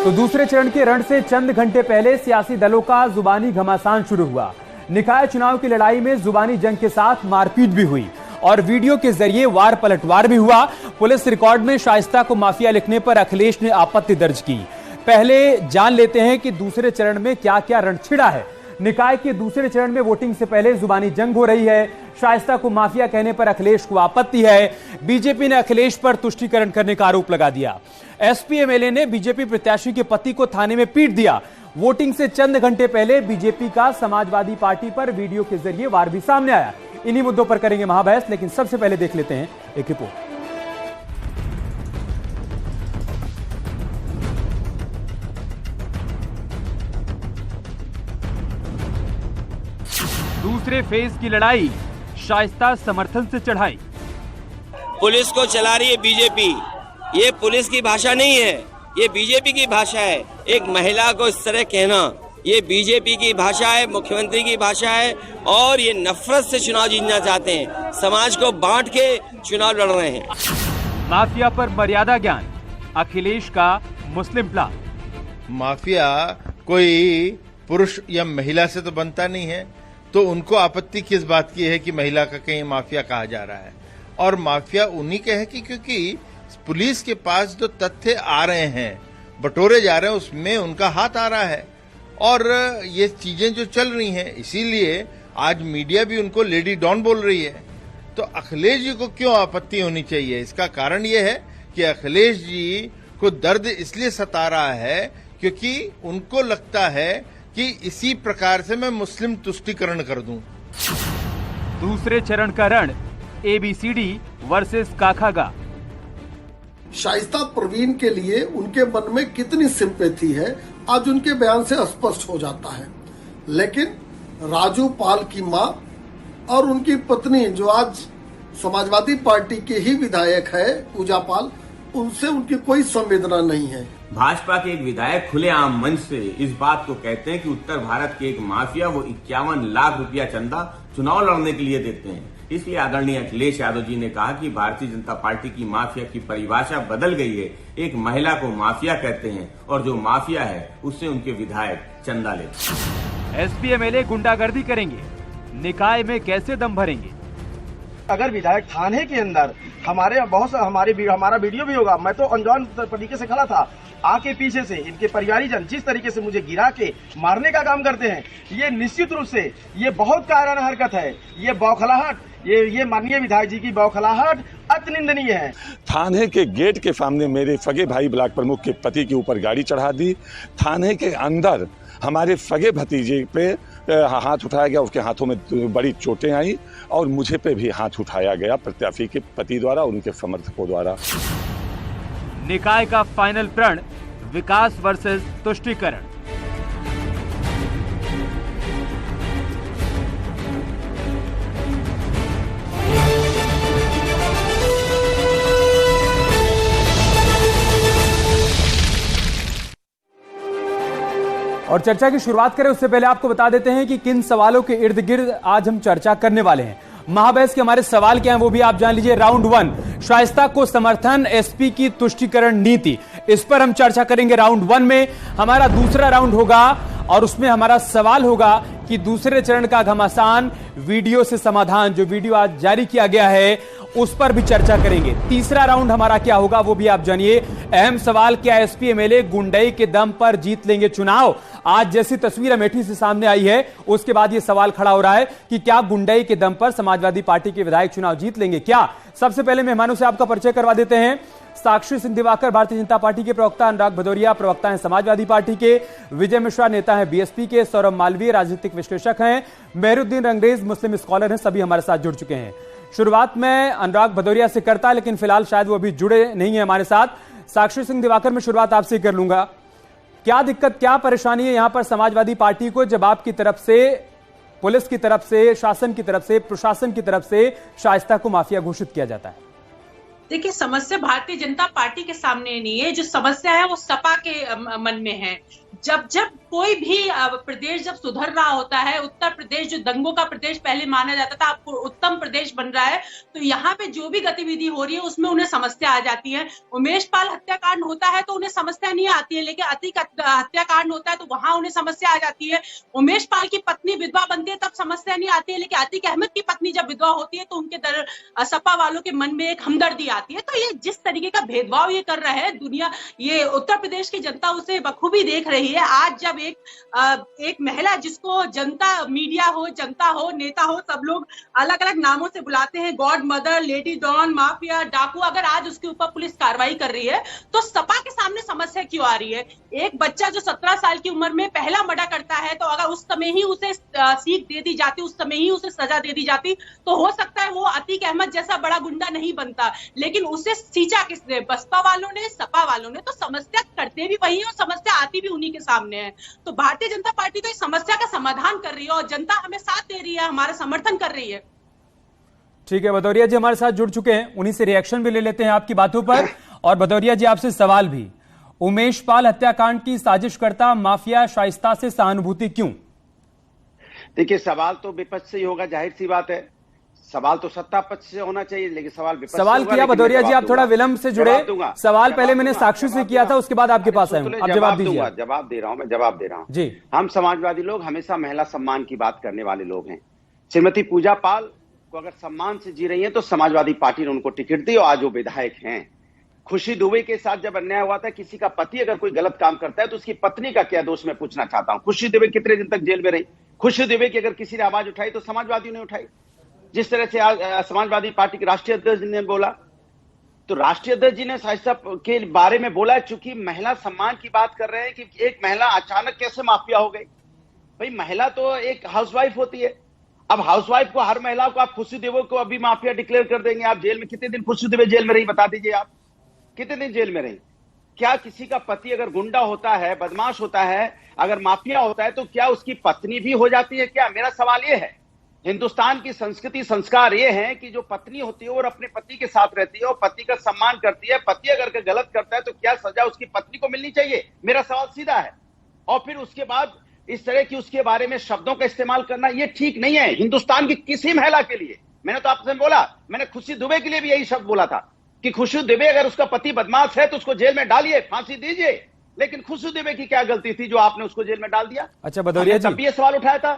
तो दूसरे चरण के रण से चंद घंटे पहले सियासी दलों का जुबानी घमासान शुरू हुआ। निकाय चुनाव की लड़ाई में जुबानी जंग के साथ मारपीट भी हुई और वीडियो के जरिए वार पलटवार भी हुआ। पुलिस रिकॉर्ड में शाइस्ता को माफिया लिखने पर अखिलेश ने आपत्ति दर्ज की। पहले जान लेते हैं कि दूसरे चरण में क्या क्या रण छिड़ा है। निकाय के दूसरे चरण में वोटिंग से पहले जुबानी जंग हो रही है। शाइस्ता को माफिया कहने पर अखिलेश को आपत्ति है। बीजेपी ने अखिलेश पर तुष्टीकरण करने का आरोप लगा दिया। एसपी एमएलए ने बीजेपी प्रत्याशी के पति को थाने में पीट दिया। वोटिंग से चंद घंटे पहले बीजेपी का समाजवादी पार्टी पर वीडियो के जरिए वार भी सामने आया। इन्हीं मुद्दों पर करेंगे महाबहस, लेकिन सबसे पहले देख लेते हैं एक रिपोर्ट। दूसरे फेज की लड़ाई, शाइस्ता समर्थन से चढ़ाई। पुलिस को चला रही है बीजेपी। ये पुलिस की भाषा नहीं है, ये बीजेपी की भाषा है। एक महिला को इस तरह कहना, ये बीजेपी की भाषा है, मुख्यमंत्री की भाषा है। और ये नफरत से चुनाव जीतना चाहते हैं, समाज को बांट के चुनाव लड़ रहे हैं। माफिया पर मर्यादा ज्ञान, अखिलेश का मुस्लिम प्लान। माफिया कोई पुरुष या महिला से तो बनता नहीं है, तो उनको आपत्ति किस बात की है कि महिला का कहीं माफिया कहा जा रहा है। और माफिया उन्हीं के है कि क्योंकि पुलिस के पास जो तथ्य आ रहे हैं, बटोरे जा रहे हैं, उसमें उनका हाथ आ रहा है। और ये चीजें जो चल रही हैं, इसीलिए आज मीडिया भी उनको लेडी डॉन बोल रही है। तो अखिलेश जी को क्यों आपत्ति होनी चाहिए? इसका कारण ये है कि अखिलेश जी को दर्द इसलिए सता रहा है क्योंकि उनको लगता है कि इसी प्रकार से मैं मुस्लिम तुष्टीकरण कर दूं। दूसरे चरण का रण, एबीसीडी वर्सेस काखागा। शाइस्ता परवीन के लिए उनके मन में कितनी सिंपैथी है आज उनके बयान से स्पष्ट हो जाता है। लेकिन राजू पाल की मां और उनकी पत्नी जो आज समाजवादी पार्टी के ही विधायक है, पूजा पाल, उनसे उनकी कोई संवेदना नहीं है। भाजपा के एक विधायक खुलेआम मंच से इस बात को कहते हैं कि उत्तर भारत के एक माफिया वो 51 लाख रुपया चंदा चुनाव लड़ने के लिए देते हैं। इसलिए आदरणीय अखिलेश यादव जी ने कहा कि भारतीय जनता पार्टी की माफिया की परिभाषा बदल गई है। एक महिला को माफिया कहते हैं और जो माफिया है उससे उनके विधायक चंदा लेते हैं। एसपी एमएलए गुंडागर्दी करेंगे, निकाय में कैसे दम भरेंगे? अगर विधायक थाने के अंदर हमारा वीडियो भी होगा। मैं तो अनजान तरीके से खड़ा था, आके पीछे से इनके परिवारीजन जिस तरीके से मुझे गिरा के मारने का काम करते हैं, ये निश्चित रूप से ये बहुत कायराना हरकत है। ये बौखलाहट, ये माननीय विधायक जी की बौखलाहट अति निंदनीय है। थाने के गेट के सामने मेरे सगे भाई ब्लॉक प्रमुख के पति के ऊपर गाड़ी चढ़ा दी। थाने के अंदर हमारे सगे भतीजे पे हाथ उठाया गया, उसके हाथों में बड़ी चोटें आई और मुझे पे भी हाथ उठाया गया प्रत्याशी के पति द्वारा, उनके समर्थकों द्वारा। निकाय का फाइनल प्रण, विकास वर्सेस तुष्टीकरण। और चर्चा की शुरुआत करें उससे पहले आपको बता देते हैं कि किन सवालों के इर्द गिर्द आज हम चर्चा करने वाले हैं। महाबहस के हमारे सवाल क्या हैं वो भी आप जान लीजिए। राउंड 1, शाइस्ता को समर्थन, एसपी की तुष्टीकरण नीति, इस पर हम चर्चा करेंगे राउंड 1 में। हमारा दूसरा राउंड होगा और उसमें हमारा सवाल होगा कि दूसरे चरण का घमासान, वीडियो से समाधान, जो वीडियो आज जारी किया गया है उस पर भी चर्चा करेंगे। तीसरा राउंड हमारा क्या होगा वो भी आप जानिए। अहम सवाल, क्या एसपी एमएलए गुंडई के दम पर जीत लेंगे चुनाव? आज जैसी तस्वीर अमेठी से सामने आई है उसके बाद यह सवाल खड़ा हो रहा है कि क्या गुंडई के दम पर समाजवादी पार्टी के विधायक चुनाव जीत लेंगे क्या? सबसे पहले मेहमानों से आपका परिचय करवा देते हैं। साक्षी सिंह दिवाकर भारतीय जनता पार्टी के प्रवक्ता, अनुराग भदौरिया प्रवक्ता हैं समाजवादी पार्टी के, विजय मिश्रा नेता हैं बीएसपी के, सौरभ मालवीय राजनीतिक विश्लेषक हैं, मेहरुद्दीन रंगरेज मुस्लिम स्कॉलर हैं, सभी हमारे साथ जुड़ चुके हैं। शुरुआत में अनुराग भदौरिया से करता है, लेकिन फिलहाल शायद वो अभी जुड़े नहीं है हमारे साथ। साक्षी सिंह दिवाकर, में शुरुआत आपसे कर लूंगा। क्या दिक्कत, क्या परेशानी है यहां पर समाजवादी पार्टी को जब आपकी तरफ से, पुलिस की तरफ से, शासन की तरफ से, प्रशासन की तरफ से शाइस्ता को माफिया घोषित किया जाता है? देखिए, समस्या भारतीय जनता पार्टी के सामने नहीं है, जो समस्या है वो सपा के मन में है। जब कोई भी प्रदेश जब सुधर रहा होता है, उत्तर प्रदेश जो दंगों का प्रदेश पहले माना जाता था, आपको उत्तम प्रदेश बन रहा है, तो यहाँ पे जो भी गतिविधि हो रही है उसमें उन्हें समस्या आ जाती है। उमेश पाल हत्याकांड होता है तो उन्हें समस्या नहीं आती है, लेकिन अतीक हत्याकांड होता है तो वहां उन्हें समस्या आ जाती है। उमेश पाल की पत्नी विधवा बनती है तब समस्या नहीं आती है, लेकिन अतीक अहमद की पत्नी जब विधवा होती है तो उनके सपा वालों के मन में एक हमदर्दी आती है। तो ये जिस तरीके का भेदभाव ये कर रहा है दुनिया, ये उत्तर प्रदेश की जनता उसे बखूबी देख रही है। आज जब एक महिला जिसको जनता, मीडिया हो, जनता हो, नेता हो, सब लोग अलग अलग नामों से बुलाते हैं, god mother, lady don, mafia, डाकू, अगर आज उसके ऊपर पुलिस कार्रवाई कर रही है तो सपा के सामने समस्या क्यों आ रही है? एक बच्चा जो 17 साल की उम्र में पहला मर्डर करता है तो अगर उस समय ही उसे सीख दे दी जाती, उस समय ही उसे सजा दे दी जाती तो हो सकता है वो अतीक अहमद जैसा बड़ा गुंडा नहीं बनता, लेकिन उसे सींचा किसने? बसपा वालों ने, सपा वालों ने। तो समस्या करते भी वही और समस्या आती भी उन्हीं के सामने है। तो भारतीय जनता पार्टी तो इस समस्या का समाधान कर रही है और जनता हमें साथ दे रही है, हमारा समर्थन कर रही है। ठीक है, भदौरिया जी हमारे साथ जुड़ चुके हैं, उन्हीं से रिएक्शन भी ले लेते हैं आपकी बातों पर। और भदौरिया जी आपसे सवाल भी, उमेश पाल हत्याकांड की साजिशकर्ता माफिया शाइस्ता से सहानुभूति क्यों? देखिए, सवाल तो विपक्ष से ही होगा, जाहिर सी बात है। सवाल तो सत्ता पक्ष से होना चाहिए, लेकिन सवाल विपक्ष सवाल किया भदौरिया जी, आप थोड़ा विलंब से जुड़े। सवाल पहले मैंने साक्षी से किया था, उसके बाद आपके पास आया हूं, आप जवाब दीजिए। जवाब दे रहा हूं, मैं जवाब दे रहा हूं जी। हम समाजवादी लोग हमेशा महिला सम्मान की बात करने वाले लोग हैं। श्रीमती पूजा पाल को अगर सम्मान से जी रही है तो समाजवादी पार्टी ने उनको टिकट दी और आज वो विधायक हैं। खुशी दुबे के साथ जब अन्याय हुआ था, किसी का पति अगर कोई गलत काम करता है तो उसकी पत्नी का क्या दोष, मैं पूछना चाहता हूं। खुशी दुबे कितने दिन तक जेल में रही? खुशी दुबे की अगर किसी ने आवाज उठाई तो समाजवादियों ने उठाई। जिस तरह से आज समाजवादी पार्टी के राष्ट्रीय अध्यक्ष ने बोला, तो राष्ट्रीय अध्यक्ष जी ने शाइस्ता के बारे में बोला, चूंकि महिला सम्मान की बात कर रहे हैं कि एक महिला अचानक कैसे माफिया हो गई। भाई, महिला तो एक हाउसवाइफ होती है। अब हाउसवाइफ को, हर महिला को आप खुशी दुबे को अभी माफिया डिक्लेयर कर देंगे? आप जेल में कितने दिन खुशी दुबे जेल में रही, बता दीजिए आप कितने दिन जेल में रही? क्या किसी का पति अगर गुंडा होता है, बदमाश होता है, अगर माफिया होता है तो क्या उसकी पत्नी भी हो जाती है क्या? मेरा सवाल यह है। हिंदुस्तान की संस्कृति, संस्कार ये है कि जो पत्नी होती है वो अपने पति के साथ रहती है और पति का सम्मान करती है। पति अगर गलत करता है तो क्या सजा उसकी पत्नी को मिलनी चाहिए? मेरा सवाल सीधा है। और फिर उसके बाद इस तरह की उसके बारे में शब्दों का इस्तेमाल करना ये ठीक नहीं है हिंदुस्तान की किसी महिला के लिए। मैंने तो आपसे बोला, मैंने खुशी दुबे के लिए भी यही शब्द बोला था कि खुशी दुबे अगर उसका पति बदमाश है तो उसको जेल में डालिए, फांसी दीजिए। लेकिन खुशी दुबे की क्या गलती थी जो आपने उसको जेल में डाल दिया? अच्छा भदौरिया जी, तब भी ये सवाल उठाया था।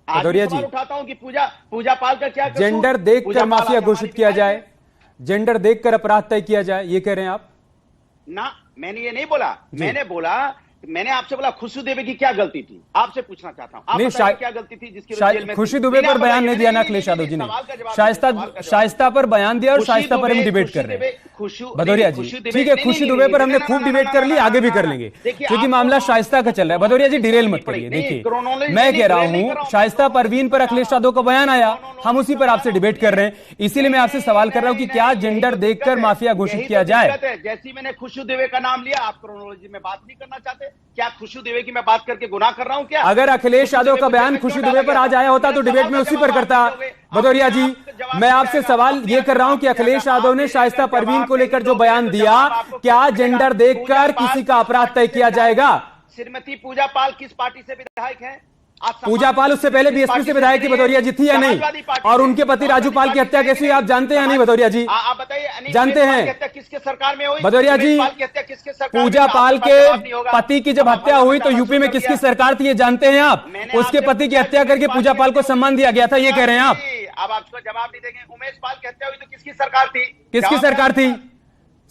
आज भी सवाल उठाता हूं कि पूजा पाल का क्या कसूर? जेंडर देखकर माफिया घोषित किया जाए, जेंडर देखकर अपराध तय किया जाए, ये कह रहे हैं आप? ना, मैंने ये नहीं बोला। मैंने आपसे बोला खुशी दुबे की क्या गलती थी, आपसे पूछना चाहता हूं। आप बताइए क्या गलती थी जिसकी जेल में? खुशी दुबे पर बयान नहीं दिया ना अखिलेश यादव जी ने, शाइस्ता पर बयान दिया और शाइस्ता पर हम डिबेट कर रहे हैं। भदौरिया जी ठीक है, खुशी दुबे पर हमने खूब डिबेट कर ली, आगे भी कर लेंगे क्योंकि मामला शाइस्ता का चल रहा है। भदौरिया जी डिरेल मत करिए। देखिए, मैं कह रहा हूं शाइस्ता परवीन पर अखिलेश यादव का बयान आया, हम उसी पर आपसे डिबेट कर रहे हैं, इसीलिए मैं आपसे सवाल कर रहा हूं कि क्या जेंडर देखकर माफिया घोषित किया जाए? जैसी मैंने खुशी दुबे का नाम लिया, आप क्रोनोलॉजी में बात नहीं करना चाहते? क्या खुशी दुबे की मैं बात करके गुनाह कर रहा हूं क्या? अगर अखिलेश यादव का बयान खुशी दुबे पर आज आया होता तो डिबेट में उसी पर करता। भदौरिया जी, मैं आपसे सवाल ये कर रहा हूं कि अखिलेश यादव ने शाइस्ता परवीन को लेकर जो बयान दिया, क्या जेंडर देखकर किसी का अपराध तय किया जाएगा? श्रीमती पूजा पाल किस पार्टी से विधायक है? पूजा पाल उससे पहले बीएसपी से विधायक थी भदौरिया जी, थी या नहीं? और उनके पति राजू पाल की हत्या कैसी हुई आप जानते हैं या नहीं भदौरिया जी? आप बताइए, जानते हैं किसके सरकार में हुई भदौरिया जी? पूजा पाल के पति की जब हत्या हुई तो यूपी में किसकी सरकार थी ये जानते हैं आप? उसके पति की हत्या करके पूजा पाल को सम्मान दिया गया था, ये कह रहे हैं आप? अब आपको जवाब नहीं देंगे। उमेश पाल की हत्या हुई तो किसकी सरकार थी? किसकी सरकार थी?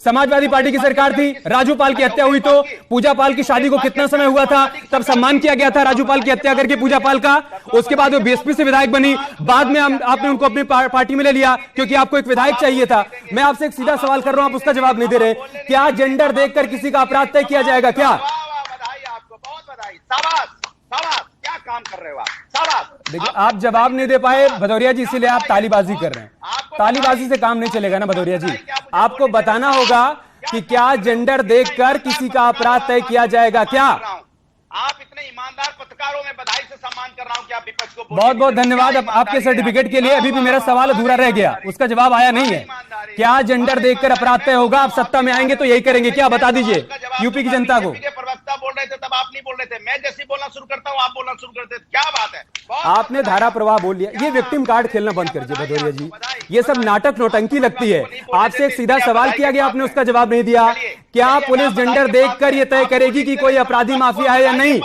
समाजवादी पार्टी की सरकार थी। राजू पाल की हत्या हुई तो पूजा पाल की शादी को कितना समय हुआ था, तब सम्मान किया गया था राजू पाल की हत्या करके पूजा पाल का। उसके बाद वो बीएसपी से विधायक बनी, बाद में आपने उनको अपनी पार्टी में ले लिया क्योंकि आपको एक विधायक चाहिए था। मैं आपसे एक सीधा सवाल कर रहा हूं, आप उसका जवाब नहीं दे रहे। क्या जेंडर देखकर किसी का अपराध तय किया जाएगा क्या? बधाई आपको, बहुत बधाई, शाबाश शाबाश, क्या काम कर रहे हो आप, शाबाश। देखिए, आप जवाब नहीं दे पाए भदौरिया जी, इसीलिए आप तालीबाजी कर रहे हैं। तालीबाजी से काम नहीं चलेगा ना भदौरिया जी, आपको बताना होगा कि क्या जेंडर देखकर किसी का अपराध तय किया जाएगा क्या? आप इतने ईमानदार पत्रकारों में बधाई से सम्मान कर रहा हूं कि आप विपक्ष को बहुत बहुत धन्यवाद आपके सर्टिफिकेट के लिए। अभी भी मेरा सवाल अधूरा रह गया, उसका जवाब आया नहीं है। क्या जेंडर देखकर अपराध तय होगा? आप सत्ता में आएंगे तो यही करेंगे क्या? बता दीजिए यूपी की जनता को। प्रवक्ता बोल रहे थे तब आप नहीं बोल रहे थे, मैं जैसे बोलना शुरू करता हूँ आप बोलना शुरू करते थे, क्या बात है? आपने धारा प्रवाह बोल लिया। ये विक्टिम कार्ड खेलना बंद कर दीजिए भदौरिया जी, ये सब नाटक नौटंकी लगती है। आपसे एक सीधा सवाल किया गया, आपने उसका जवाब नहीं दिया। क्या पुलिस जेंडर देखकर ये तय करेगी कि कोई अपराधी माफिया है या नहीं?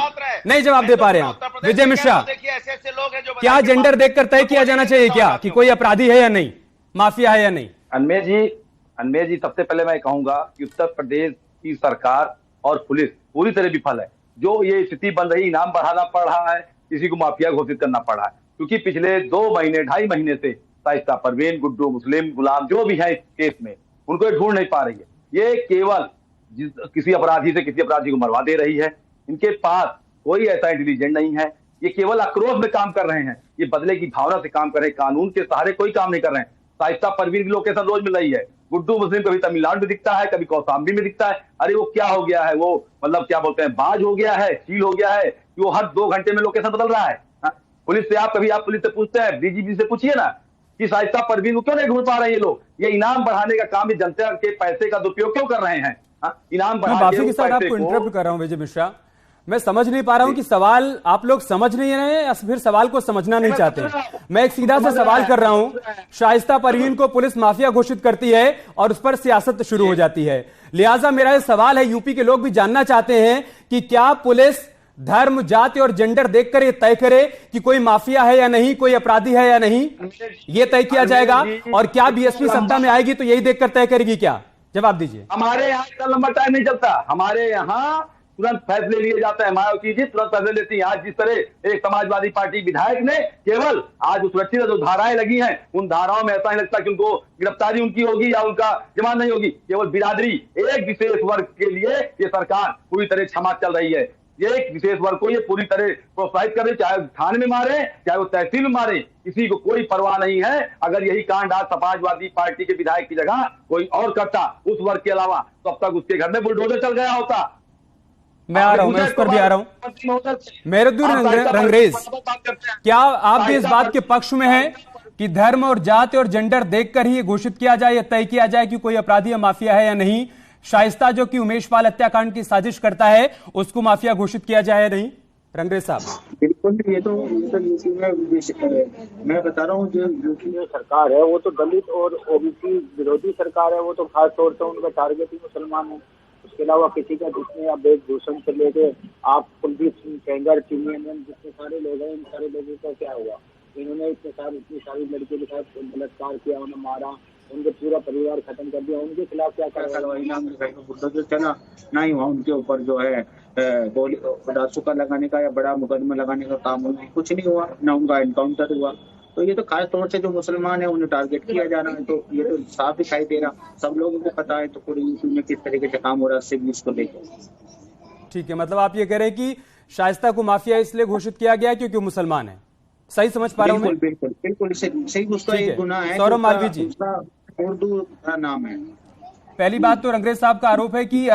नहीं जवाब दे पा रहे हैं आप। विजय मिश्रा, क्या जेंडर देखकर तय किया जाना चाहिए क्या कि कोई अपराधी है या नहीं, माफिया है या नहीं? अनमेर जी, सबसे पहले मैं कहूंगा कि उत्तर प्रदेश की सरकार और पुलिस पूरी तरह विफल है। जो ये स्थिति बन रही, इनाम बढ़ाना पड़ रहा है, किसी को माफिया घोषित करना पड़ रहा है, क्योंकि पिछले 2-2.5 महीने से शाइस्ता परवीन, गुड्डू, मुस्लिम, गुलाम जो भी है इस केस में, उनको ढूंढ नहीं पा रही है। ये केवल किसी अपराधी से किसी अपराधी को मरवा दे रही है। इनके पास कोई ऐसा इंटेलिजेंट नहीं है। ये केवल आक्रोश में काम कर रहे हैं, ये बदले की भावना से काम कर रहे हैं, कानून के सहारे कोई काम नहीं कर रहे हैं। शाइस्ता परवीन की लोकेशन रोज मिल रही है, गुड्डू मुस्लिम कभी तमिलनाडु में दिखता है, कभी कौशाम्बी में दिखता है। अरे वो क्या हो गया है, वो मतलब क्या बोलते हैं, बाज हो गया है, चील हो गया है कि वो हर 2 घंटे में लोकेशन बदल रहा है। पुलिस से आप पुलिस से पूछते हैं, डीजीपी से पूछिए ना कि शाइस्ता परवीन को क्यों नहीं ढूंढ पा रहे हैं ये लोग। ये इनाम बढ़ाने का काम, ये जनता के पैसे का दुरुपयोग क्यों कर रहे हैं? इनाम बढ़ा के साथ आपको इंटरप्ट कर रहा हूं विजय मिश्रा, मैं समझ नहीं पा रहा हूं कि सवाल आप लोग समझ नहीं रहे हैं या फिर सवाल को समझना नहीं चाहते हैं। मैं एक सीधा सा सवाल कर रहा हूं, शाइस्ता परवीन को पुलिस माफिया घोषित करती है और उस पर सियासत शुरू हो जाती है। लिहाजा मेरा ये सवाल है, यूपी के लोग भी जानना चाहते हैं कि क्या पुलिस धर्म, जाति और जेंडर देखकर ये तय करे कि कोई माफिया है या नहीं, कोई अपराधी है या नहीं, ये तय किया जाएगा? और क्या बीएसपी सत्ता में आएगी तो यही देखकर तय करेगी क्या? जवाब दीजिए। हमारे यहाँ इतना लंबा टाइम नहीं चलता, हमारे यहाँ तुरंत फैसले लिए जाते हैं। मायावती जी तुरंत फैसले लेती हैं। आज जिस तरह एक समाजवादी पार्टी विधायक ने केवल आज सुरक्षित जो धाराएं लगी हैं, उन धाराओं में ऐसा नहीं लगता कि उनको गिरफ्तारी उनकी होगी या उनका जमानत नहीं होगी। केवल बिरादरी, एक विशेष वर्ग के लिए ये सरकार पूरी तरह क्षमा चल रही है। ये एक विशेष वर्ग को ये पूरी तरह प्रोत्साहित कर रहे, चाहे थाने में मारे, चाहे वो तहसील में मारे, किसी को कोई परवाह नहीं है। अगर यही कांड आज समाजवादी पार्टी के विधायक की जगह कोई और करता उस वर्ग के अलावा, तो अब तक उसके घर में बुलडोजर चल गया होता। मैं आ रहा हूं, मैं उस पर भी आ रहा हूं। मेहरुद्दीन रंगरेज, क्या आप भी इस बात के पक्ष में हैं कि धर्म और जाति और जेंडर देखकर ही ये घोषित किया जाए या तय किया जाए कि कोई अपराधी या माफिया है या नहीं? शाइस्ता जो कि उमेश पाल हत्याकांड की साजिश करता है, उसको माफिया घोषित किया जाए या नहीं? रंगरेज साहब, बिल्कुल, ये तो यूपी में मैं बता रहा हूँ, जो यूपी में सरकार है वो तो दलित और ओबीसी विरोधी सरकार है। वो तो खास तौर से उनका टारगेट ही मुसलमान है। उसके अलावा किसी का जिसमें आप वेशभूषण से लेके आप कुलदीप सिंह सेंगर, चिन्मयन, जितने सारे लोग हैं, इन सारे लोगों का क्या हुआ? इन्होंने इतनी सारी लड़कियों के साथ बलात्कार किया, उन्हें मारा, उनके पूरा परिवार खत्म कर दिया। उनके खिलाफ क्या कार्रवाई चला नहीं हुआ। उनके ऊपर जो है रासुका लगाने का या बड़ा मुकदमा लगाने का काम हुआ, कुछ नहीं हुआ, ना उनका एनकाउंटर हुआ। तो ये तो खास तौर से जो मुसलमान है उन्हें टारगेट किया जा रहा है। तो ये तो साफ दिखाई दे रहा, सब लोगों को पता है। तो पूरे यूपी में किस तरीके से काम हो रहा है सिर्फ इसको लेकर। ठीक है, मतलब आप ये कह रहे हैं कि शाइस्ता को माफिया इसलिए घोषित किया गया क्योंकि मुसलमान है। सही समझ पा रहा हूं मैं? बिल्कुल सही। उसका एक गुनाह है। सौरभ मालवीय जी, उर्दू का नाम है। पहली बात तो रंगरेज साहब का आरोप है कि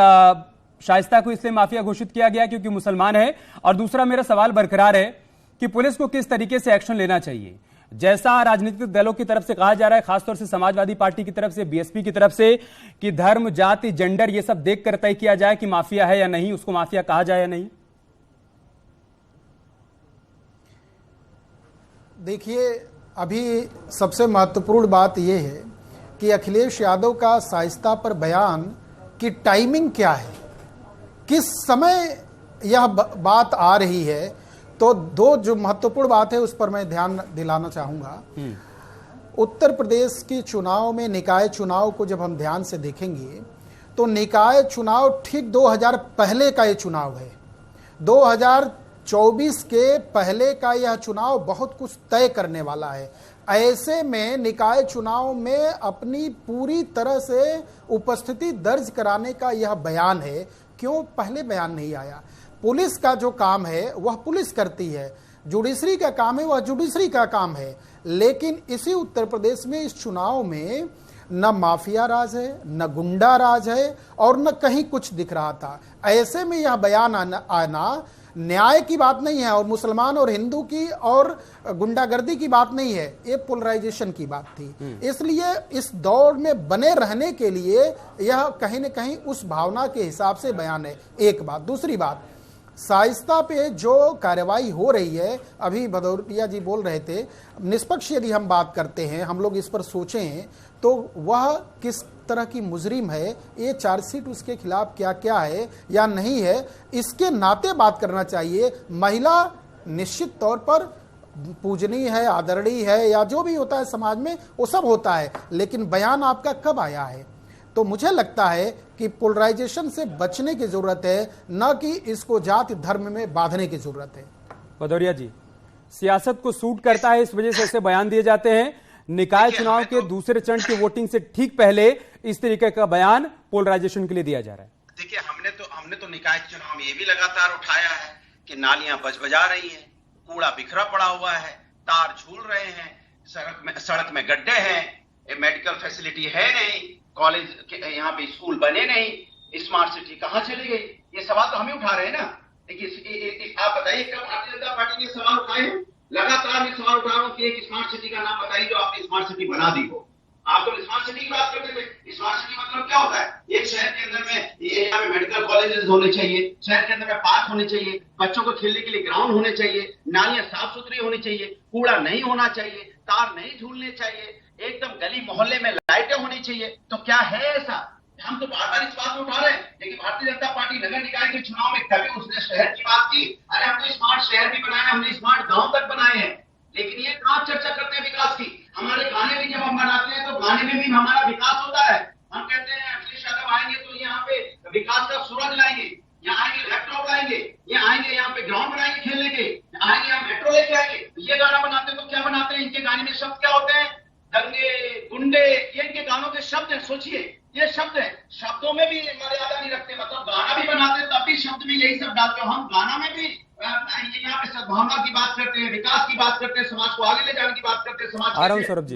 शाइस्ता को इसलिए माफिया घोषित किया गया क्योंकि मुसलमान है। और दूसरा मेरा सवाल बरकरार है कि पुलिस को किस तरीके से एक्शन लेना चाहिए। जैसा राजनीतिक दलों की तरफ से कहा जा रहा है, खासतौर से समाजवादी पार्टी की तरफ से, बीएसपी की तरफ से, कि धर्म, जाति, जेंडर ये सब देखकर तय किया जाए कि माफिया है या नहीं, उसको माफिया कहा जाए या नहीं। देखिए, अभी सबसे महत्वपूर्ण बात यह है कि अखिलेश यादव का शाइस्ता पर बयान की टाइमिंग क्या है, किस समय यह बात आ रही है। तो दो जो महत्वपूर्ण बात है उस पर मैं ध्यान दिलाना चाहूंगा। उत्तर प्रदेश की चुनाव में, निकाय चुनाव को जब हम ध्यान से देखेंगे तो निकाय चुनाव ठीक 2000 पहले का ये चुनाव है। 2024 के पहले का यह चुनाव बहुत कुछ तय करने वाला है। ऐसे में निकाय चुनाव में अपनी पूरी तरह से उपस्थिति दर्ज कराने का यह बयान है। क्यों पहले बयान नहीं आया? पुलिस का जो काम है वह पुलिस करती है, जुडिशरी का काम है वह जुडिशरी का काम है। लेकिन इसी उत्तर प्रदेश में इस चुनाव में न माफिया राज है, न गुंडा राज है और न कहीं कुछ दिख रहा था। ऐसे में यह बयान आना न्याय की बात नहीं है और मुसलमान और हिंदू की और गुंडागर्दी की बात नहीं है, ये पोलराइजेशन की बात थी। इसलिए इस दौर में बने रहने के लिए यह कहीं न कहीं उस भावना के हिसाब से बयान है। एक बात। दूसरी बात, शाइस्ता पे जो कार्रवाई हो रही है, अभी भदौरिया जी बोल रहे थे, निष्पक्ष यदि हम बात करते हैं, हम लोग इस पर सोचें तो वह किस तरह की मुजरिम है, ये चार्जशीट उसके खिलाफ क्या क्या है या नहीं है, इसके नाते बात करना चाहिए। महिला निश्चित तौर पर पूजनीय है, आदरणीय है, या जो भी होता है समाज में वो सब होता है, लेकिन बयान आपका कब आया है? तो मुझे लगता है कि पोलराइजेशन से बचने की जरूरत है, न कि इसको जाति धर्म में बांधने की जरूरत है। भदौरिया जी, सियासत को सूट करता है, इस वजह से ऐसे बयान दिए जाते हैं। निकाय चुनाव के दूसरे चरण की वोटिंग से ठीक पहले इस तरीके का बयान पोलराइजेशन के लिए दिया जा रहा है। देखिए, हमने तो निकाय चुनाव में ये भी लगातार उठाया है कि नालियां बजबजा रही हैं, कूड़ा बिखरा पड़ा हुआ है, तार झूल रहे हैं, सड़क में गड्ढे हैं, मेडिकल फैसिलिटी है नहीं, कॉलेज यहाँ पे स्कूल बने नहीं, स्मार्ट सिटी कहाँ चली गई? ये सवाल तो हम ही उठा रहे हैं ना। देखिए, आप बताइए कब भारतीय जनता पार्टी ने सवाल उठाए हैं? लगातार मैं सवाल उठा रहा हूँ कि एक स्मार्ट सिटी का नाम बताइए जो आपने स्मार्ट सिटी बना दी हो। आप तो स्मार्ट सिटी की बात करते थे। स्मार्ट सिटी मतलब क्या होता है? एक शहर के अंदर में यहाँ पे मेडिकल कॉलेजेस होने चाहिए, शहर के अंदर में पार्क होने चाहिए, बच्चों को खेलने के लिए ग्राउंड होने चाहिए, नालियां साफ सुथरी होनी चाहिए, कूड़ा नहीं होना चाहिए, तार नहीं झूलने चाहिए, एकदम गली मोहल्ले में लाइटें होनी चाहिए। तो क्या है ऐसा? हम तो बार बार इस बात को उठा रहे हैं, लेकिन भारतीय जनता पार्टी नगर निकाय के चुनाव में कभी उसने शहर की बात की? अरे हम तो स्मार्ट शहर भी बनाए, हमने स्मार्ट गांव तक बनाए हैं, लेकिन ये कहाँ चर्चा करते हैं विकास की? हमारे गाने भी जब हम बनाते हैं तो गाने में भी हमारा विकास होता है। हम कहते हैं अखिलेश यादव आएंगे तो यहाँ पे विकास का सूरज लाएंगे, यहाँ आएंगे लैपटॉप लाएंगे, ये आएंगे यहाँ पे ग्राउंड बनाएंगे खेलने के, आएंगे यहाँ मेट्रो लेके आएंगे। ये गाना बनाते हैं तो क्या बनाते हैं? इनके गाने में शब्द क्या होते हैं? दंगे, गुंडे, ये इनके गानों के शब्द हैं। सोचिए, ये शब्द है, शब्दों में भी मर्यादा नहीं रखते। मतलब गाना भी बनाते हैं तब भी शब्द में यही सब डालते हो। हम गाना में भी यहाँ पे सद्भावना की बात करते हैं, विकास की बात करते हैं, समाज को आगे ले जाने की बात करते हैं। समाज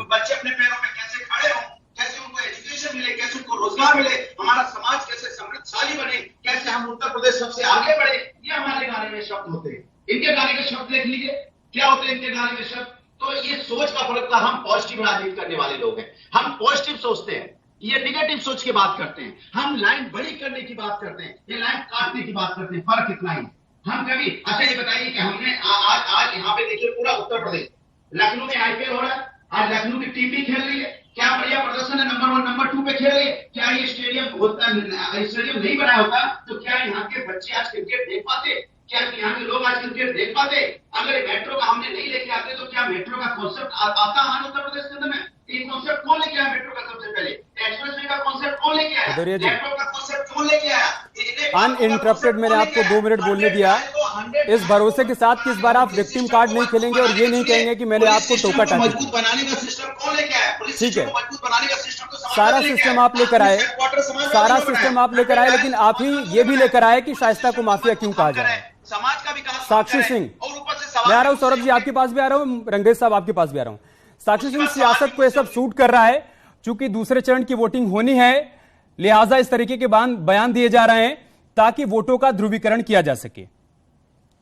बच्चे अपने पैरों में कैसे खड़े हों, कैसे उनको एजुकेशन मिले, कैसे उनको रोजगार मिले, हमारा समाज कैसे समृद्धशाली बने, कैसे हम उत्तर प्रदेश सबसे आगे बढ़े, ये हमारे गाने में शब्द होते हैं। इनके गाने के शब्द देख लीजिए क्या होते हैं इनके गाने में शब्द। तो ये सोच का फर्क था। हम पॉजिटिव राजनीति करने वाले लोग हैं, हम पॉजिटिव सोचते हैं, ये निगेटिव सोच के बात करते हैं। हम लाइन बड़ी करने की बात करते हैं, ये लाइन काटने की बात करते हैं। फर्क इतना ही। हम कभी अच्छा ये बताइए कि हमने आज यहाँ पे देखिए पूरा उत्तर प्रदेश, लखनऊ में आईपीएल हो रहा है, आज लखनऊ की टीम भी खेल रही है, क्या बढ़िया प्रदर्शन है, नंबर 1 नंबर 2 पे खेल रही है। क्या ये स्टेडियम नहीं बनाया होता तो क्या यहाँ के बच्चे आज क्रिकेट देख पाते? क्या यहाँ के लोग आज क्रिकेट देख पाते? अगर मेट्रो का हमने नहीं लेके आते तो क्या मेट्रो का कॉन्सेप्ट आता हमारे उत्तर प्रदेश के अंदर में? ये कॉन्सेप्ट कौन लेके आया मेट्रो का? सबसे पहले एक्सप्रेसवे का कॉन्सेप्ट कौन लेके आया? मेट्रो का कॉन्सेप्ट कौन लेके आया? अनइंटरप्टेड मैंने आपको 2 मिनट बोलने दिया, इस भरोसे के साथ कि इस बार आप विक्टिम कार्ड नहीं खेलेंगे और ये नहीं कहेंगे कि मैंने आपको टोका टाका। मजबूत बनाने का सिस्टम कौन लेके आया? ठीक है, मजबूत बनाने का सिस्टम तो सारा सिस्टम आप लेकर आए, सारा सिस्टम आप लेकर आए, लेकिन आप ही ये भी लेकर आए कि शाइस्ता को माफिया क्यों कहा जाए। समाज का विकास साक्षी सिंह, मैं आ रहा हूं, सौरभ जी आपके पास भी आ रहा हूं, रंगेश साहब आपके पास भी आ रहा हूं। साक्षी सिंह, सियासत को यह सब सूट कर रहा है, चूंकि दूसरे चरण की वोटिंग होनी है, लिहाजा इस तरीके के बयान दिए जा रहे हैं ताकि वोटों का ध्रुवीकरण किया जा सके।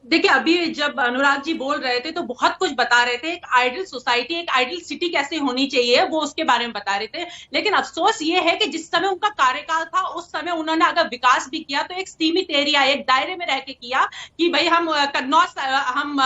देखिए, अभी जब अनुराग जी बोल रहे थे तो बहुत कुछ बता रहे थे, एक आइडियल सोसाइटी, एक आइडियल सिटी कैसे होनी चाहिए वो उसके बारे में बता रहे थे। लेकिन अफसोस ये है कि जिस समय उनका कार्यकाल था उस समय उन्होंने अगर विकास भी किया तो एक सीमित एरिया, एक दायरे में रह के किया कि भाई हम कन्नौज, हम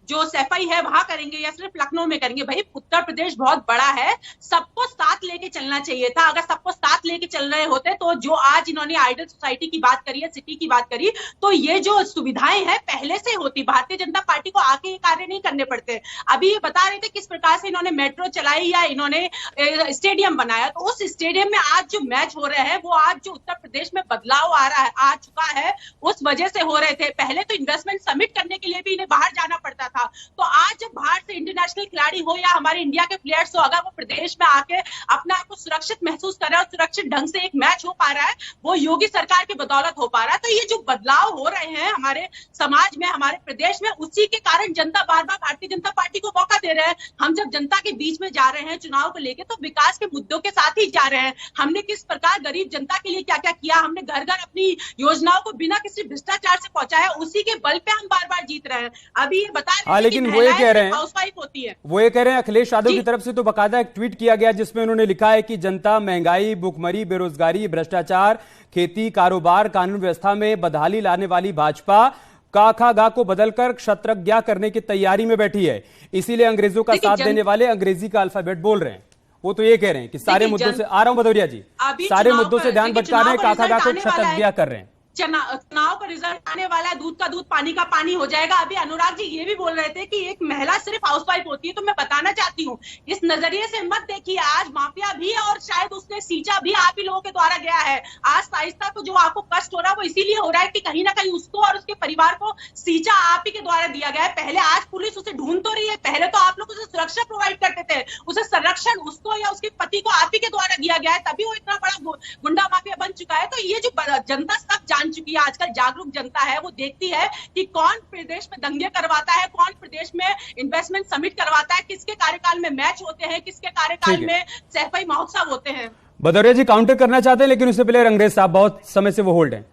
जो सफाई है वहां करेंगे या सिर्फ लखनऊ में करेंगे। भाई उत्तर प्रदेश बहुत बड़ा है, सबको साथ लेके चलना चाहिए था। अगर सबको साथ लेके चल रहे होते तो जो आज इन्होंने आइडियल सोसाइटी की बात करी है, सिटी की बात करी, तो ये जो सुविधाएं हैं पहले से होती। भारतीय जनता पार्टी को आके ये कार्य नहीं करने पड़ते। अभी ये बता रहे थे किस प्रकार से इन्होंने मेट्रो चलाई या इन्होंने स्टेडियम बनाया, तो उस स्टेडियम में आज जो मैच हो रहे हैं वो आज जो उत्तर प्रदेश में बदलाव आ चुका है उस वजह से हो रहे थे। पहले तो इन्वेस्टमेंट सबमिट करने के लिए भी इन्हें बाहर जाना पड़ता था, तो आज जब बाहर से इंटरनेशनल खिलाड़ी हो या हमारे इंडिया के प्लेयर्स हो, अगर वो प्रदेश में आके अपने आप को सुरक्षित महसूस कर रहा है और सुरक्षित ढंग से एक मैच हो पा रहा है, वो योगी सरकार की बदौलत हो पा रहा है। तो ये जो बदलाव हो रहे हैं हमारे समाज में, हमारे प्रदेश में, उसी के कारण जनता बार बार भारतीय जनता पार्टी को मौका दे रहे हैं। हम जब जनता के बीच में जा रहे हैं चुनाव को लेकर तो विकास के मुद्दों के साथ ही जा रहे हैं। हमने किस प्रकार गरीब जनता के लिए क्या क्या किया, हमने घर घर अपनी योजनाओं को बिना किसी भ्रष्टाचार से पहुंचाया, उसी के बल पे हम बार बार जीत रहे हैं। अभी ये बता रहे हैं, लेकिन वो ये कह रहे हैं, हाउसवाइफ होती है, वो ये कह रहे हैं, अखिलेश यादव की तरफ से तो बाकायदा एक ट्वीट किया गया जिसमें उन्होंने लिखा है कि जनता महंगाई, भुखमरी, बेरोजगारी, भ्रष्टाचार, खेती, कारोबार, कानून व्यवस्था में बदहाली लाने वाली भाजपा काखा को बदलकर क्षत्रज्ञा करने की तैयारी में बैठी है। इसीलिए अंग्रेजों का साथ देने वाले अंग्रेजी का अल्फाबेट बोल रहे हैं। वो तो ये कह रहे हैं कि सारे मुद्दों से, आ रहा हूं भदौरिया जी, सारे मुद्दों से ध्यान भटका रहे हैं, काखा को क्षत्रज्ञा कर रहे हैं। चुनाव का रिजल्ट आने वाला है, दूध का दूध पानी का पानी हो जाएगा। अभी अनुराग जी ये भी बोल रहे थे कि एक महिला सिर्फ हाउसवाइफ होती है, तो मैं बताना चाहती हूँ इस नजरिए से मत देखिए। आज माफिया भी है और शायद उसने सींचा भी आप ही लोगों के द्वारा गया है। आज साइस्ता को जो आपको कष्ट हो रहा है वो इसीलिए हो रहा है कि कहीं ना कहीं उसको और उसके परिवार को सींचा आप ही के द्वारा दिया गया है। पहले आज पुलिस उसे ढूंढ तो रही है, पहले तो आप लोग उसे सुरक्षा प्रोवाइड करते थे, उसे संरक्षण उसको या उसके पति को आप ही के द्वारा दिया गया है, तभी वो इतना बड़ा गुंडा माफिया बन चुका है। तो ये जो जनता सब जान चुकी है, आजकल जागरूक जनता है, वो देखती है कि कौन प्रदेश में दंगे करवाता है, कौन प्रदेश में इन्वेस्टमेंट समिट करवाता है, किसके कार्यकाल में मैच होते हैं, किसके कार्यकाल में सफाई महोत्सव होते हैं। भदौरिया जी काउंटर करना चाहते हैं, लेकिन उससे पहले रंगरेज साहब बहुत समय से वो होल्ड हैं।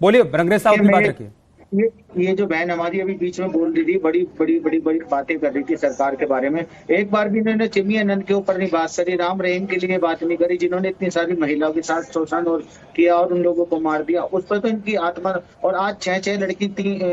बोलिए रंगरेज साहब, अपनी बात रखिए। ये जो बहन हमारी अभी बीच में बोल रही थी, बड़ी बातें कर रही थी सरकार के बारे में। एक बार भी इन्होंने चिमी अनंत के ऊपर नहीं बात करी, राम रहीम के लिए बात नहीं करी, जिन्होंने इतनी सारी महिलाओं के साथ शोषण और किया और उन लोगों को मार दिया, उस पर तो इनकी आत्मा। और आज 6 लड़की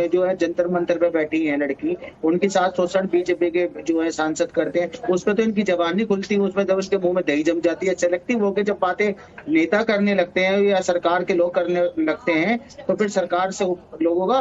जो है जंतर मंतर पे बैठी है लड़की, उनके साथ शोषण बीजेपी के जो है सांसद करते हैं, उस पर तो इनकी जबान नहीं खुलती, उसमें जब उसके मुंह में दही जम जाती है। सेलेक्टिव होकर जब बातें नेता करने लगते हैं या सरकार के लोग करने लगते हैं, तो फिर सरकार से लोगों का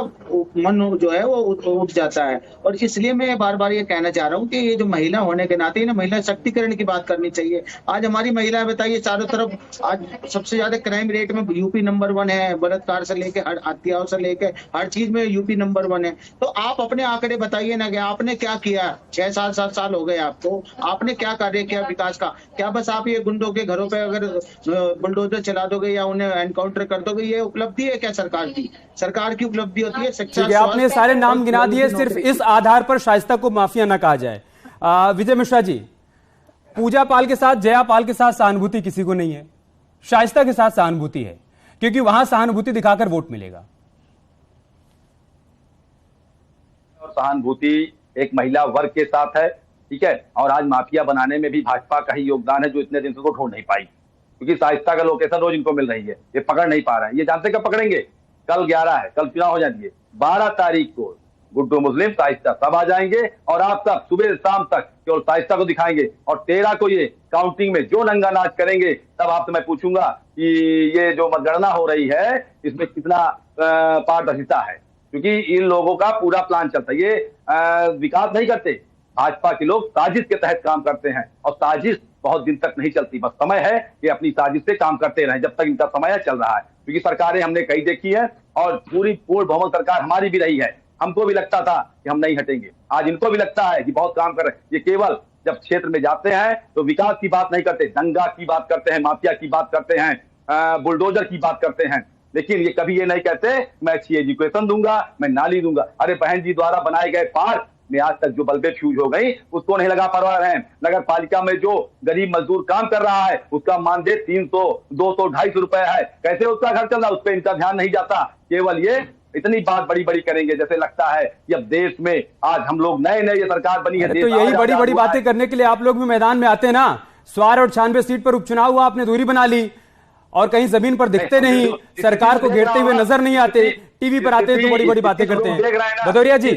मन जो है वो उठ जाता है। और इसलिए मैं बार बार ये कहना चाह रहा हूँ कि ये जो महिला होने के नाते ना महिला शक्तिकरण की बात करनी चाहिए। आज हमारी महिलाएं बताइए, चारों तरफ आज सबसे ज्यादा क्राइम रेट में यूपी नंबर 1 है, बलात्कार से लेके हत्याओं से लेके हर चीज में यूपी नंबर 1 है। तो आप अपने आंकड़े बताइए ना कि आपने क्या किया। 6-7 साल हो गए आपको, आपने क्या कार्य किया विकास का? क्या बस आप ये गुंडों के घरों पे अगर बुलडोजर चला दोगे या उन्हें एनकाउंटर कर दोगे, ये उपलब्धि है क्या सरकार की? सरकार की उपलब्धि होती है शिक्षा। आपने सारे नाम गिना दिए, सिर्फ इस आधार पर शाइस्ता को माफिया न कहा जाए। विजय मिश्रा जी, पूजा पाल के साथ, जया पाल के साथ सहानुभूति किसी को नहीं है, शाइस्ता के साथ सहानुभूति है, क्योंकि वहां सहानुभूति दिखाकर वोट मिलेगा। और सहानुभूति एक महिला वर्ग के साथ है, ठीक है। और आज माफिया बनाने में भी भाजपा का ही योगदान है, जो इतने दिन से तो ढूंढ नहीं पाई, क्योंकि शाइस्ता का लोकेशन रोज इनको मिल रही है, ये पकड़ नहीं पा रहे हैं। ये जानते कब पकड़ेंगे? कल 11 है, कल चुनाव हो जाएंगे, 12 तारीख को गुड्डू मुस्लिम शाइस्ता सब आ जाएंगे और आप सब सुबह शाम तक केवल शाइस्ता को दिखाएंगे। और 13 को ये काउंटिंग में जो नंगा नाच करेंगे, तब आपसे मैं पूछूंगा कि ये जो मतगणना हो रही है इसमें कितना पारदर्शिता है, क्योंकि इन लोगों का पूरा प्लान चलता है। ये विकास नहीं करते, भाजपा के लोग साजिश के तहत काम करते हैं, और साजिश बहुत दिन तक नहीं चलती। बस समय है कि अपनी साजिश से काम करते रहें जब तक इनका समय चल रहा है, क्योंकि सरकारें हमने कई देखी है और पूर्ण बहुमत सरकार हमारी भी रही है। हमको भी लगता था कि हम नहीं हटेंगे, आज इनको भी लगता है कि बहुत काम कर रहे हैं। ये केवल जब क्षेत्र में जाते हैं तो विकास की बात नहीं करते, दंगा की बात करते हैं, माफिया की बात करते हैं, बुलडोजर की बात करते हैं, लेकिन ये कभी ये नहीं कहते मैं अच्छी एजुकेशन दूंगा, मैं नाली दूंगा। अरे बहन जी द्वारा बनाए गए पार्क में आज तक जो बल्बें फ्यूज हो गई उसको नहीं लगा पा रहे हैं। नगर पालिका में जो गरीब मजदूर काम कर रहा है उसका मानदेय 300, 200, 250 रुपए है, कैसे उसका घर चल रहा है, उस पर इनका ध्यान नहीं जाता। केवल ये इतनी बात बड़ी बड़ी करेंगे जैसे लगता है कि अब देश में आज हम लोग नए ये सरकार बनी है। तो यही बड़ी बड़ी बातें करने के लिए आप लोग भी मैदान में आते हैं ना। स्वार और 96 सीट पर उपचुनाव हुआ, आपने दूरी बना ली और कहीं जमीन पर दिखते नहीं, सरकार को घेरते हुए नजर नहीं आते, टीवी पर आते हैं तो बड़ी बड़ी बातें करते हैं। भदौरिया जी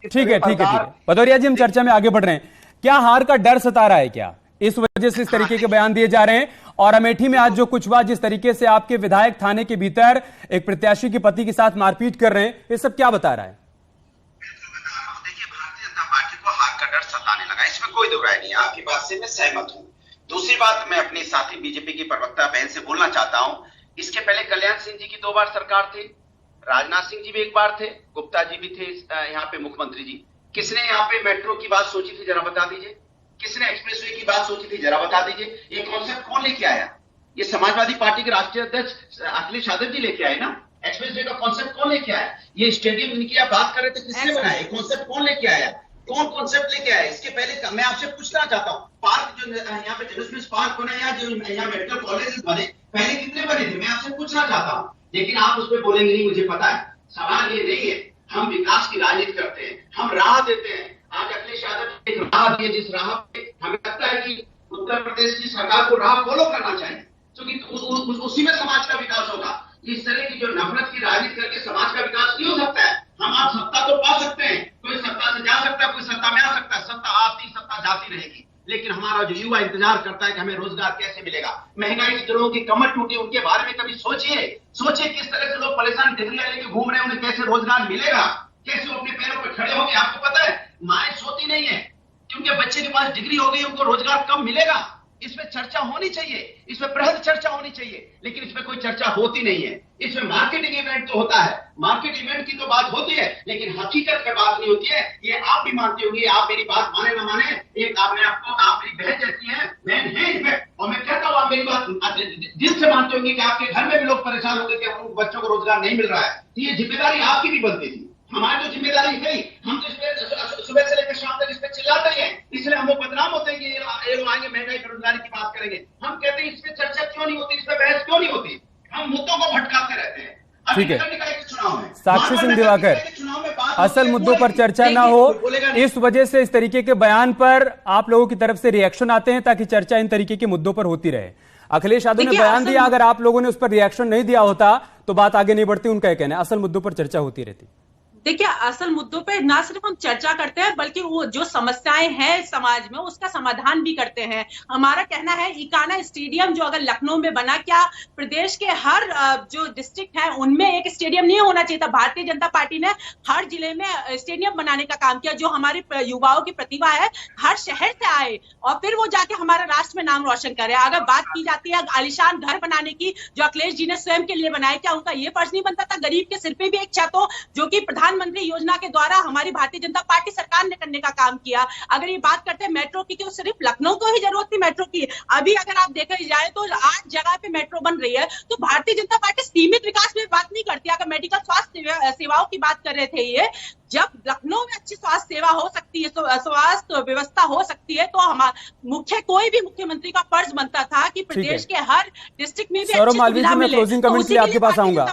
ठीक है भदौरिया जी, हम चर्चा में आगे बढ़ रहे हैं। क्या हार का डर सता रहा है क्या? इस वजह से इस तरीके के बयान दिए जा रहे हैं। और अमेठी में आज जो कुछ हुआ, जिस तरीके से आपके विधायक थाने के भीतर एक प्रत्याशी के पति के साथ मारपीट कर रहे हैं, ये सब क्या बता रहा है? देखिए, भारतीय जनता पार्टी को हार का डर सताने लगा, इसमें कोई दो राय नहीं है। आपकी बात से मैं सहमत हूं। दूसरी बात, मैं अपनी साथी बीजेपी की प्रवक्ता बहन से बोलना चाहता हूं, इसके पहले कल्याण सिंह जी की 2 बार सरकार थी, राजनाथ सिंह जी भी 1 बार थे, गुप्ता जी भी थे यहाँ पे मुख्यमंत्री जी। किसने यहाँ पे मेट्रो की बात सोची थी, जरा बता दीजिए? किसने एक्सप्रेसवे की बात सोची थी, जरा बता दीजिए? ये कॉन्सेप्ट कौन लेके आया? ये समाजवादी पार्टी के राष्ट्रीय अध्यक्ष अखिलेश यादव जी लेके आए ना। एक्सप्रेसवे का कॉन्सेप्ट कौन लेके आया? ये स्टेडियम इनकी आप बात कर रहे थे, किसने बनाया? कॉन्सेप्ट कौन लेके आया? कौन कॉन्सेप्ट लेके आया? इसके पहले मैं आपसे पूछना चाहता हूँ, पार्क जो यहाँ पे जनरल पार्क बने या जो यहाँ मेडिकल कॉलेज बने, पहले कितने बने थे? मैं आपसे पूछना चाहता हूँ, लेकिन आप उस पर बोलेंगे नहीं, मुझे पता है। सवाल ये नहीं है, हम विकास की राजनीति करते हैं, हम राह देते हैं। आज अखिलेश यादव एक राह दिए, जिस राह पे हमें लगता है कि उत्तर प्रदेश की सरकार को राह फॉलो करना चाहिए, क्योंकि उसी में समाज का विकास होगा। इस तरह की जो नफरत की राजनीति करके समाज का विकास नहीं हो सकता है। हम आप बात जाती रहेगी, लेकिन हमारा जो युवा इंतजार करता है कि हमें रोजगार कैसे मिलेगा। महंगाई से जो लोगों की कमर टूटी उनके बारे में कभी सोचिए किस तरह से लोग परेशान डिग्रियां लेके घूम रहे हैं, उन्हें कैसे रोजगार मिलेगा, कैसे वो अपने पैरों पर खड़े होंगे। आपको पता है माएं सोती नहीं है क्योंकि बच्चे के पास डिग्री हो गई, उनको रोजगार कब मिलेगा। इसमें चर्चा होनी चाहिए, इसमें बृहद चर्चा होनी चाहिए, लेकिन इसमें कोई चर्चा होती नहीं है। इसमें मार्केटिंग इवेंट तो होता है, मार्केट इवेंट की तो बात होती है, लेकिन हकीकत में बात नहीं होती है। ये आप भी मानते होंगे, आप मेरी बात माने ना माने, एक आप मेरी बहन जैसी है, बहन है इसमें, और मैं कहता हूँ आप मेरी बात दिल से मानते होंगे कि आपके घर में भी लोग परेशान होंगे कि उन बच्चों को रोजगार नहीं मिल रहा है। तो ये जिम्मेदारी आपकी भी बनती थी, हमारी तो जिम्मेदारी है ही। हम तो इसमें सुबह से लेकर शाम तक इस पे चिल्लाते हैं, इसलिए हम लोग बदनाम होते हैं कि ये लोग आएंगे महंगाई बेरोजगारी की बात करेंगे। हम कहते हैं इस पे चर्चा क्यों नहीं होती, इस पे बहस क्यों नहीं होती, हम मुद्दों को भटकाते रहते हैं। ठीक है साक्षी सिंह दिवाकर, असल मुद्दों पर चर्चा ना हो, इस वजह से इस तरीके के बयान पर आप लोगों की तरफ से रिएक्शन आते हैं ताकि चर्चा इन तरीके के मुद्दों पर होती रहे। अखिलेश यादव ने बयान दिया, अगर आप लोगों ने उस पर रिएक्शन नहीं दिया होता तो बात आगे नहीं बढ़ती, उनका कहना है असल मुद्दों पर चर्चा होती रहती। देखिए असल मुद्दों पे ना सिर्फ हम चर्चा करते हैं बल्कि वो जो समस्याएं हैं समाज में उसका समाधान भी करते हैं। हमारा कहना है इकाना स्टेडियम जो अगर लखनऊ में बना, क्या प्रदेश के हर जो डिस्ट्रिक्ट है उनमें एक स्टेडियम नहीं होना चाहिए था? भारतीय जनता पार्टी ने हर जिले में स्टेडियम बनाने का काम किया, जो हमारी युवाओं की प्रतिभा है हर शहर से आए और फिर वो जाके हमारे राष्ट्र में नाम रोशन करे। अगर बात की जाती है आलिशान घर बनाने की जो अखिलेश जी ने स्वयं के लिए बनाया, क्या उनका ये फर्ज नहीं बनता था गरीब के सिर पे भी एक छत हो, जो कि प्रधानमंत्री योजना के द्वारा हमारी भारतीय जनता पार्टी सरकार ने करने का काम किया। अगर ये बात करते हैं मेट्रो की, तो सिर्फ लखनऊ को ही जरूरत थी मेट्रो की। अभी अगर आप देखा जाए तो 8 जगह पे मेट्रो बन रही है। तो भारतीय जनता पार्टी सीमित विकास में बात नहीं करती। अगर मेडिकल स्वास्थ्य सेवाओं की बात कर रहे थे, ये जब लखनऊ में अच्छी स्वास्थ्य सेवा हो सकती है, स्वास्थ्य व्यवस्था हो सकती है, तो हमारा कोई भी मुख्यमंत्री का फर्ज बनता था कि प्रदेश के हर डिस्ट्रिक्ट में भी अच्छी सुविधा मिले। क्लोजिंग कमेंट के लिए आपके पास आऊंगा।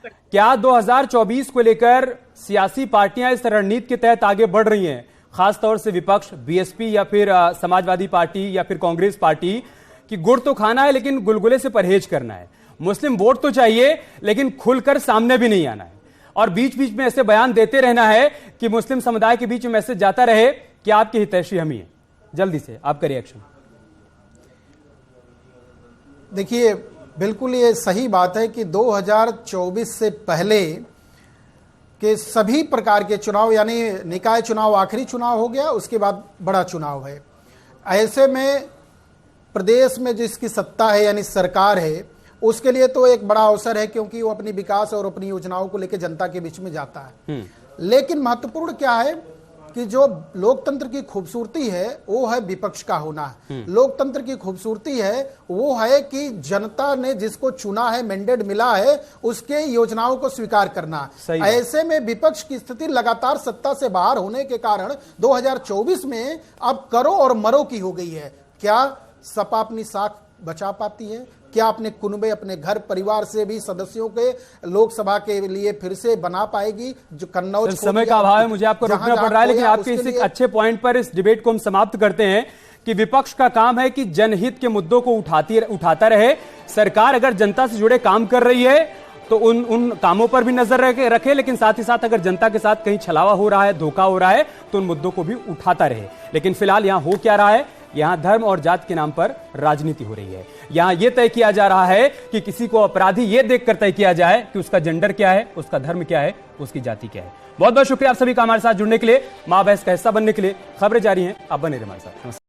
क्या 2024 को लेकर सियासी पार्टियां इस रणनीति के तहत आगे बढ़ रही हैं, खासतौर से विपक्ष, बीएसपी या फिर समाजवादी पार्टी या फिर कांग्रेस पार्टी, कि गुड़ तो खाना है लेकिन गुलगुले से परहेज करना है, मुस्लिम वोट तो चाहिए लेकिन खुलकर सामने भी नहीं आना है, और बीच बीच में ऐसे बयान देते रहना है कि मुस्लिम समुदाय के बीच में मैसेज जाता रहे कि आपकी हितैषी हम ही है। जल्दी से आपका रिएक्शन। देखिए बिल्कुल ये सही बात है कि 2024 से पहले के सभी प्रकार के चुनाव, यानी निकाय चुनाव आखिरी चुनाव हो गया, उसके बाद बड़ा चुनाव है। ऐसे में प्रदेश में जिसकी सत्ता है यानी सरकार है, उसके लिए तो एक बड़ा अवसर है क्योंकि वो अपनी विकास और अपनी योजनाओं को लेकर जनता के बीच में जाता है। लेकिन महत्वपूर्ण क्या है कि जो लोकतंत्र की खूबसूरती है वो है विपक्ष का होना। लोकतंत्र की खूबसूरती है वो है कि जनता ने जिसको चुना है, मैंडेट मिला है, उसके योजनाओं को स्वीकार करना। ऐसे में विपक्ष की स्थिति लगातार सत्ता से बाहर होने के कारण 2024 में अब करो और मरो की हो गई है। क्या सपा अपनी साख बचा पाती है? क्या अपने कुनबे, अपने घर परिवार से भी सदस्यों के लोकसभा के लिए फिर से बना पाएगी? जो कन्नौज समय का अभाव है, मुझे आपको रोकना पड़ रहा है, लेकिन आपके इस अच्छे पॉइंट पर इस डिबेट को हम समाप्त करते हैं कि विपक्ष का काम है कि जनहित के मुद्दों को उठाता रहे। सरकार अगर जनता से जुड़े काम कर रही है तो उन कामों पर भी नजर रखे, लेकिन साथ ही साथ अगर जनता के साथ कहीं छलावा हो रहा है, धोखा हो रहा है, तो उन मुद्दों को भी उठाता रहे। लेकिन फिलहाल यहां हो क्या रहा है? यहां धर्म और जात के नाम पर राजनीति हो रही है। यहां यह तय किया जा रहा है कि किसी को अपराधी यह देखकर तय किया जाए कि उसका जेंडर क्या है, उसका धर्म क्या है, उसकी जाति क्या है। बहुत बहुत शुक्रिया आप सभी का हमारे साथ जुड़ने के लिए, मां बहस का हिस्सा बनने के लिए। खबरें जारी हैं, आप बने रहिए हमारे साथ।